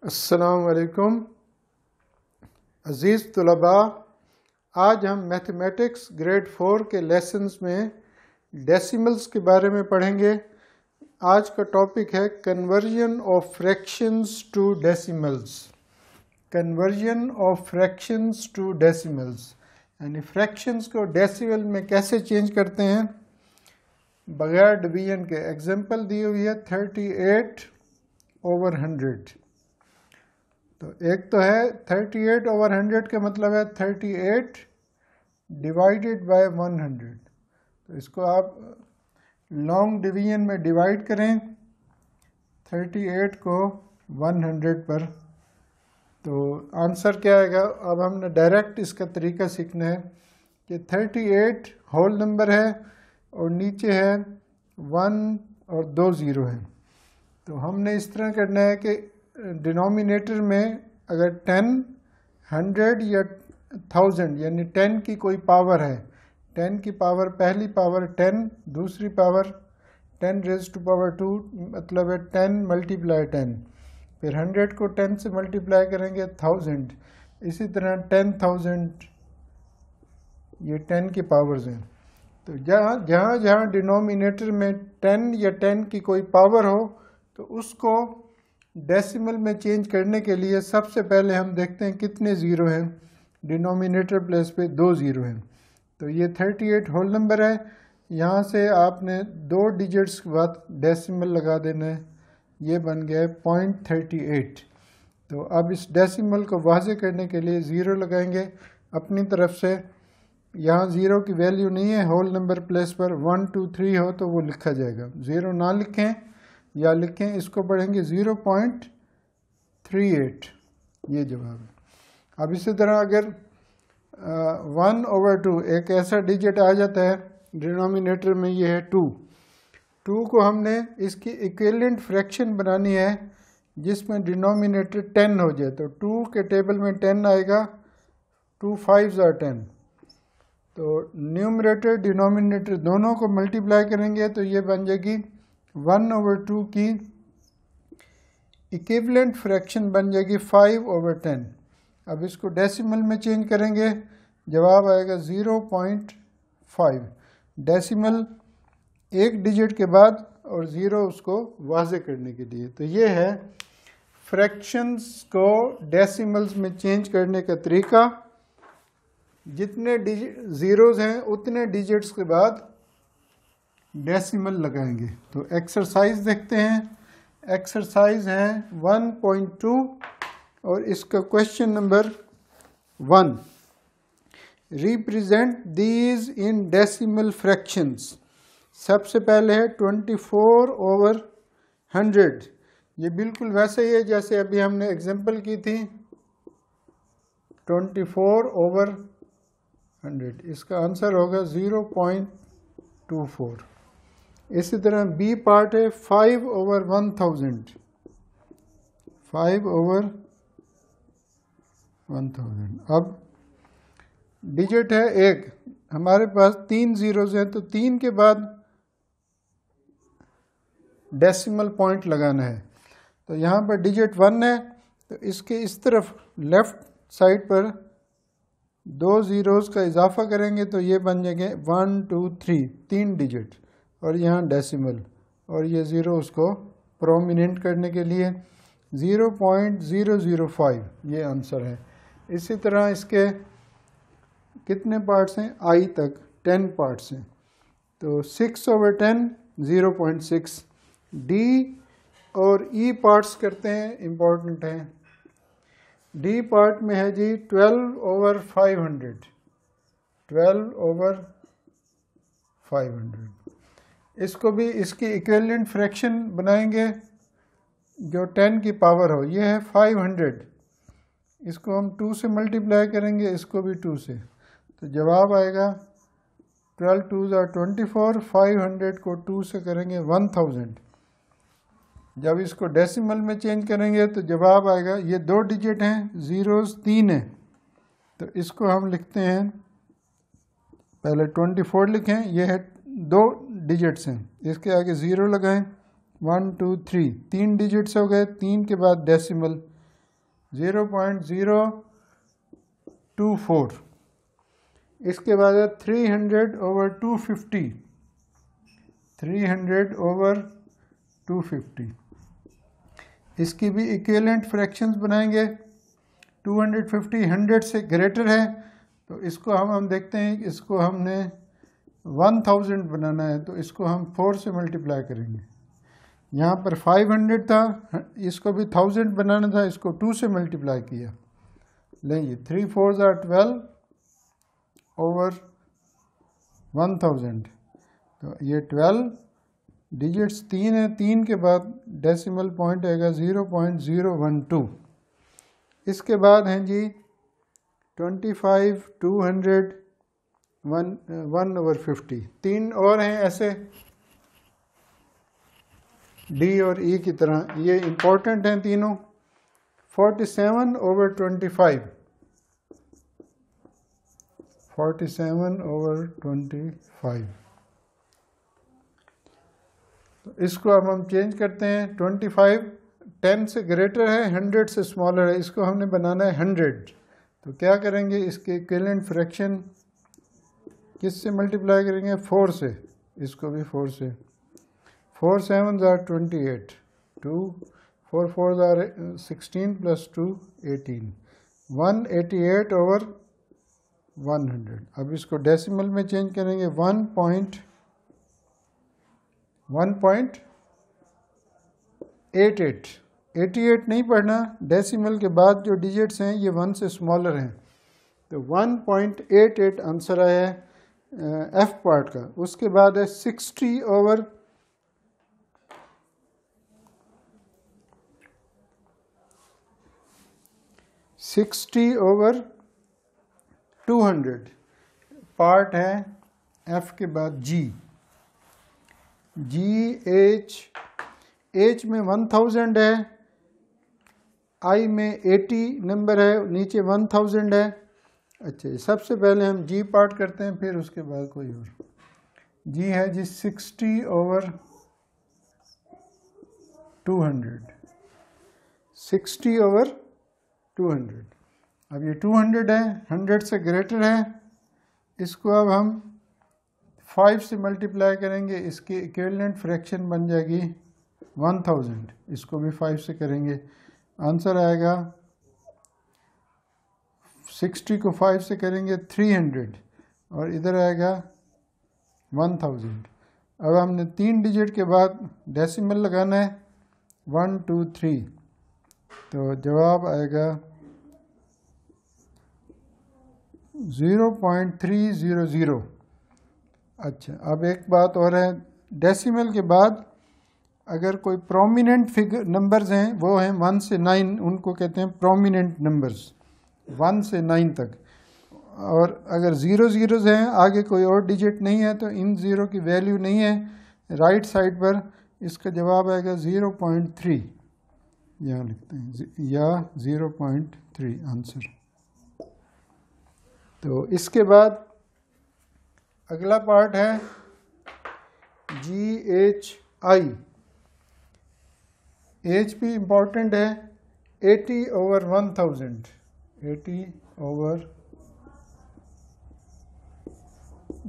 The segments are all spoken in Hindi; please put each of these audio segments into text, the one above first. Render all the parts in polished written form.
अस्सलाम वालेकुम अज़ीज़ तलबा। आज हम मैथमेटिक्स ग्रेड 4 के लेसन्स में डेसिमल्स के बारे में पढ़ेंगे। आज का टॉपिक है conversion of fractions to decimals. Conversion of fractions to decimals यानी फ्रैक्शंस को डेसिमल में कैसे चेंज करते हैं बगैर डिवीजन के। एग्जांपल दी हुई है 38/100। तो एक तो है 38/100 का मतलब है 38 डिवाइडेड बाय 100। तो इसको आप लॉन्ग डिवीजन में डिवाइड करें 38 को 100 पर, तो आंसर क्या आएगा। अब हमने डायरेक्ट इसका तरीका सीखना है कि 38 होल नंबर है और नीचे है 1 और 2 ज़ीरो हैं। तो हमने इस तरह करना है कि डिनोमिनेटर में अगर 10, 100 या 1000 यानी 10 की कोई पावर है, 10 की पावर पहली पावर 10, दूसरी पावर 10 रेज़ टू पावर 2 मतलब है 10 मल्टीप्लाई 10, फिर 100 को 10 से मल्टीप्लाई करेंगे 1000, इसी तरह 10,000, ये 10 की पावर्स हैं। तो जहाँ डिनोमिनेटर में 10 या 10 की कोई पावर हो तो उसको डेसिमल में चेंज करने के लिए सबसे पहले हम देखते हैं कितने ज़ीरो हैं। डिनोमिनेटर प्लेस पे 2 ज़ीरो हैं। तो ये 38 होल नंबर है। यहाँ से आपने 2 डिजिट्स के बाद डेसिमल लगा देना है। ये बन गया है 0.38। तो अब इस डेसिमल को वाज़े करने के लिए ज़ीरो लगाएंगे अपनी तरफ से। यहाँ ज़ीरो की वैल्यू नहीं है, होल नंबर प्लेस पर 1, 2, 3 हो तो वो लिखा जाएगा। ज़ीरो ना लिखें या लिखें, इसको पढ़ेंगे 0.38। ये जवाब है। अब इसी तरह अगर 1/2 एक ऐसा डिजिट आ जाता है डिनोमिनेटर में, ये है 2 को हमने इसकी इक्विवेलेंट फ्रैक्शन बनानी है जिसमें डिनोमिनेटर 10 हो जाए। तो 2 के टेबल में 10 आएगा, 2 5s are 10। तो न्यूमरेटर डिनोमिनेटर दोनों को मल्टीप्लाई करेंगे तो ये बन जाएगी 1/2 की इक्विवेलेंट फ्रैक्शन बन जाएगी 5/10। अब इसको डेसिमल में चेंज करेंगे, जवाब आएगा 0.5। डेसिमल एक डिजिट के बाद और ज़ीरो उसको वाज़े करने के लिए। तो ये है फ्रैक्शंस को डेसिमल्स में चेंज करने का तरीका। जितने ज़ीरोज़ हैं उतने डिजिट्स के बाद डेसिमल लगाएंगे। तो एक्सरसाइज देखते हैं। एक्सरसाइज है 1.2 और इसका question number 1, represent these in decimal fractions. सबसे पहले है 24/100। ये बिल्कुल वैसे ही है जैसे अभी हमने एग्जांपल की थी 24/100। इसका आंसर होगा 0.24। इसी तरह बी पार्ट है 5/1000। 5/1000। अब डिजिट है 1, हमारे पास 3 ज़ीरोज़ हैं तो 3 के बाद डेसिमल पॉइंट लगाना है। तो यहाँ पर डिजिट 1 है तो इसके इस तरफ लेफ्ट साइड पर 2 ज़ीरोज़ का इजाफा करेंगे तो ये बन जाएंगे 1, 2, 3 डिजिट और यहाँ डेसिमल और ये ज़ीरो उसको प्रोमिनेंट करने के लिए 0.005 ये आंसर है। इसी तरह इसके कितने पार्ट्स हैं, आई तक 10 पार्ट्स हैं। तो 6/10 0.6। डी और ई पार्ट्स करते हैं, इम्पोर्टेंट हैं। डी पार्ट में है जी 12/500। 12/500। इसको भी इसकी इक्विवेलेंट फ्रैक्शन बनाएंगे जो 10 की पावर हो। ये है 500, इसको हम 2 से मल्टीप्लाई करेंगे, इसको भी 2 से। तो जवाब आएगा 12 2s are 24। 500 को 2 से करेंगे 1000। जब इसको डेसिमल में चेंज करेंगे तो जवाब आएगा, ये 2 डिजिट हैं, ज़ीरोज़ 3 हैं तो इसको हम लिखते हैं, पहले 24 लिखें, ये है 2 डिजिट्स हैं, इसके आगे ज़ीरो लगाएं, 1 2 3 3 डिजिट्स हो गए, 3 के बाद डेसिमल 0.024। इसके बाद है 300/250, 300/250। इसकी भी इक्विवेलेंट फ्रैक्शंस बनाएंगे। 250 100 से ग्रेटर है, तो इसको हम देखते हैं कि इसको हमने 1000 बनाना है, तो इसको हम 4 से मल्टीप्लाई करेंगे। यहाँ पर 500 था, इसको भी 1000 बनाना था, इसको 2 से मल्टीप्लाई किया। लेंगे 3 4s are 12/1000। तो ये 12 डिजिट्स 3 है, 3 के बाद डेसिमल पॉइंट आएगा 0.012। इसके बाद हैं जी 25 200 1/50। 3 और हैं ऐसे डी और ई की तरह, ये इम्पोर्टेंट हैं तीनों। 47/25, 47/25। तो इसको अब हम चेंज करते हैं। 25 10 से ग्रेटर है, 100 से स्मॉलर है, इसको हमने बनाना है 100। तो क्या करेंगे, इसके इक्विवेलेंट फ्रैक्शन किस से मल्टीप्लाई करेंगे, 4 से, इसको भी 4 से। 4 7s are 28, 2 4 4s are 16 plus 2 18, 188/100। अब इसको डेसिमल में चेंज करेंगे, 1.88। 88 नहीं पढ़ना, डेसिमल के बाद जो डिजिट्स हैं ये 1 से स्मॉलर हैं, तो 1.88 आंसर आया है एफ पार्ट का। उसके बाद है 60/200 पार्ट है एफ के बाद जी। एच में 1000 है, आई में 80 नंबर है, नीचे 1000 है। अच्छा, सबसे पहले हम जी पार्ट करते हैं, फिर उसके बाद कोई और। जी है जी 60/200, 60/200। अब ये 200 है, 100 से ग्रेटर है, इसको अब हम 5 से मल्टीप्लाई करेंगे, इसकी इक्विवेलेंट फ्रैक्शन बन जाएगी 1000। इसको भी 5 से करेंगे, आंसर आएगा 60 को 5 से करेंगे 300, और इधर आएगा 1000। अब हमने 3 डिजिट के बाद डेसिमल लगाना है, 1 2 3, तो जवाब आएगा 0.300। अच्छा, अब एक बात और है, डेसिमल के बाद अगर कोई प्रोमिनेंट फिगर नंबर्स हैं, वो हैं 1 से 9, उनको कहते हैं प्रोमिनेंट नंबर्स, 1 से 9 तक। और अगर 0 0s हैं, आगे कोई और डिजिट नहीं है, तो इन 0 की वैल्यू नहीं है राइट साइड पर। इसका जवाब आएगा 0.3, यहाँ लिखते हैं, या 0.3 आंसर। तो इसके बाद अगला पार्ट है GHI। एच भी इम्पोर्टेंट है, 80/1000, 80/,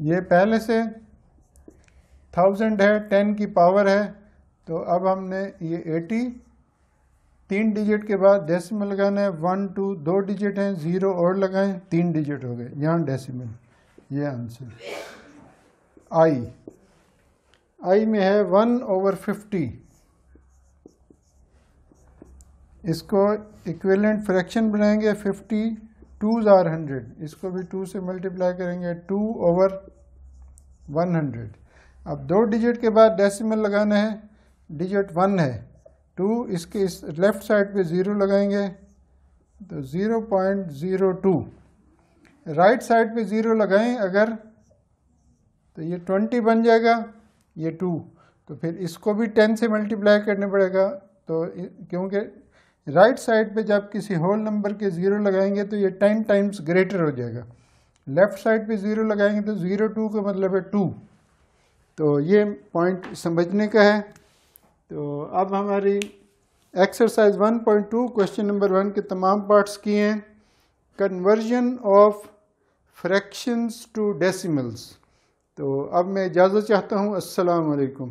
ये पहले से 1000 है, 10 की पावर है, तो अब हमने ये 80 3 डिजिट के बाद डेसिमल लगाना है, 1 2 2 डिजिट हैं, 0 और लगाएं, 3 डिजिट हो गए, यहाँ डेसिमल, ये आंसर। आई में है 1/50, इसको इक्विवेलेंट फ्रैक्शन बनाएंगे, 50 2s are 100, इसको भी 2 से मल्टीप्लाई करेंगे, 2/100। अब 2 डिजिट के बाद डेसिमल लगाना है, डिजिट 1 है, 2, इसके इस लेफ्ट साइड पे 0 लगाएंगे, तो 0.02। राइट साइड पे 0 लगाएं अगर, तो ये 20 बन जाएगा, ये 2, तो फिर इसको भी 10 से मल्टीप्लाई करना पड़ेगा। तो क्योंकि राइट साइड पे जब किसी होल नंबर के 0 लगाएंगे तो ये 10 टाइम्स ग्रेटर हो जाएगा, लेफ्ट साइड पे 0 लगाएंगे तो 0 2 का मतलब है 2। तो ये पॉइंट समझने का है। तो अब हमारी एक्सरसाइज 1.2 क्वेश्चन नंबर 1 के तमाम पार्ट्स किए हैं। Conversion of fractions to decimals. तो अब मैं इजाज़त चाहता हूँ। अस्सलाम वालेकुम।